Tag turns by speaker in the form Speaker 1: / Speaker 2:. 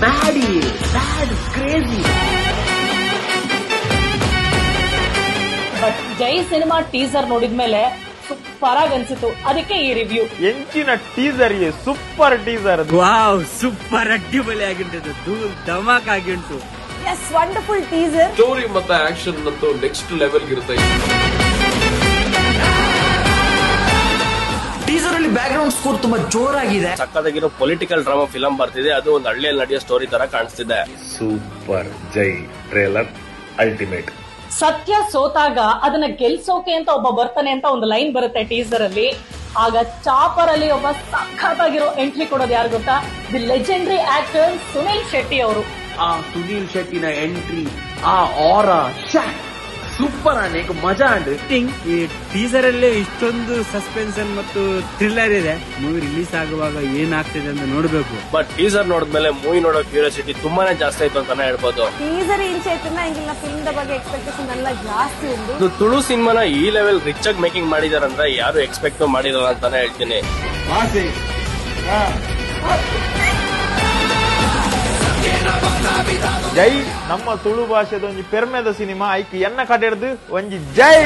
Speaker 1: Bad crazy.
Speaker 2: But Jai cinema teaser ನೋಡಿದ್ಮೇಲೆ super ಆಗಿ ಅನ್ಸಿತ್ತು, ಅದಕ್ಕೆ ಈ ರಿವ್ಯೂ.
Speaker 3: ಎಂಚಿನ teaser super teaser.
Speaker 4: Wow, super ಅಡ್ಡಿಬಲಿ ಆಗಿಂಟು, ಧೂಲ್ ಧಮಾಕ್ ಆಗಿಂಟು.
Speaker 2: Yes, wonderful teaser.
Speaker 5: ಸ್ಟೋರಿ ಮತ್ತೆ ಆಕ್ಷನ್ ಅಂತೂ ನೆಕ್ಸ್ಟ್ ಲೆವೆಲ್ ಇರುತ್ತೆ.
Speaker 1: ಟೀಸರ್ ಅಲ್ಲಿ ಬ್ಯಾಕ್ ಗ್ರೌಂಡ್ ಸ್ಕೋರ್ ತುಂಬಾ ಜೋರಾಗಿದೆ.
Speaker 6: ಸಕ್ಕದಾಗಿರೋ ಪೊಲಿಟಿಕಲ್ ಡ್ರಾಮಾ ಫಿಲಂ ಬರ್ತಿದೆ, ಅದು ಒಂದು ಹಳ್ಳಿಯಲ್ಲಿ ನಡೆಯೋ ಸ್ಟೋರಿ ತರ ಕಾಣಿಸ್ತಿದೆ.
Speaker 7: ಸೂಪರ್. Jai trailer ultimate.
Speaker 2: ಸತ್ಯ ಸೋತಾಗ ಅದನ್ನ ಗೆಲ್ಸೋಕೆ ಅಂತ ಒಬ್ಬ ಬರ್ತಾನೆ ಅಂತ ಒಂದು ಲೈನ್ ಬರುತ್ತೆ ಟೀಸರ್ ಅಲ್ಲಿ. ಆಗ ಚಾಪರ್ ಅಲ್ಲಿ ಒಬ್ಬ ಸಖತ್ತಾಗಿರೋ ಎಂಟ್ರಿ ಕೊಡೋದು ಯಾರು ಗೊತ್ತಾ? The legendary actor Sunil Shetty ಅವರು.
Speaker 1: ಆ ಸುನೀಲ್ ಶೆಟ್ಟಿನ ಎಂಟ್ರಿ, ಆ ಆರಾ ಸೂಪರ್ ಆನೆ, ಮಜಾ ಅಂಡ್ರಿ.
Speaker 4: ಈ ಟೀಸರ್ ಅಲ್ಲೇ ಇಷ್ಟೊಂದು ಸಸ್ಪೆನ್ಷನ್ ಮತ್ತು ಥ್ರಿಲ್ಲರ್ ಇದೆ. ಮೂವಿ ರಿಲೀಸ್ ಆಗುವಾಗ ಏನಾಗ್ತಿದೆ ಅಂತ ನೋಡ್ಬೇಕು.
Speaker 6: ಬಟ್ ಟೀಸರ್ ನೋಡಿದ್ಮೇಲೆ ಮೂವಿ ನೋಡೋ ಕ್ಯೂರಿಯಾಸಿಟಿ ತುಂಬಾನೇ ಜಾಸ್ತಿ ಆಯ್ತು ಅಂತಾನೆ ಹೇಳ್ಬೋದು.
Speaker 8: ಟೀಸರ್ ಇಂಚಿನ ಫಿಲ್ಮ್ ಬಗ್ಗೆ ಎಕ್ಸ್ಪೆಕ್ಟೇಷನ್ ಎಲ್ಲ ಜಾಸ್ತಿ ಉಂಟು.
Speaker 6: ಇದು ತುಳು ಸಿನಿಮಾನ ಈ ಲೆವೆಲ್ ರಿಚ್ ಆಗಿ ಮೇಕಿಂಗ್ ಮಾಡಿದಾರಂದ್ರೆ ಯಾರು ಎಕ್ಸ್ಪೆಕ್ಟ್ ಮಾಡಿರಲ್ಲ ಅಂತಾನೆ ಹೇಳ್ತೀನಿ.
Speaker 3: ಜೈ ನಮ್ಮ ತುಳು ಭಾಷೆದ ಒಂಜಿ ಪೆರ್ಮೆದ ಸಿನಿಮಾ ಐಕ್ ಎನ್ನ ಕಡೆಡ್ದು ಒಂಜಿ ಜೈ.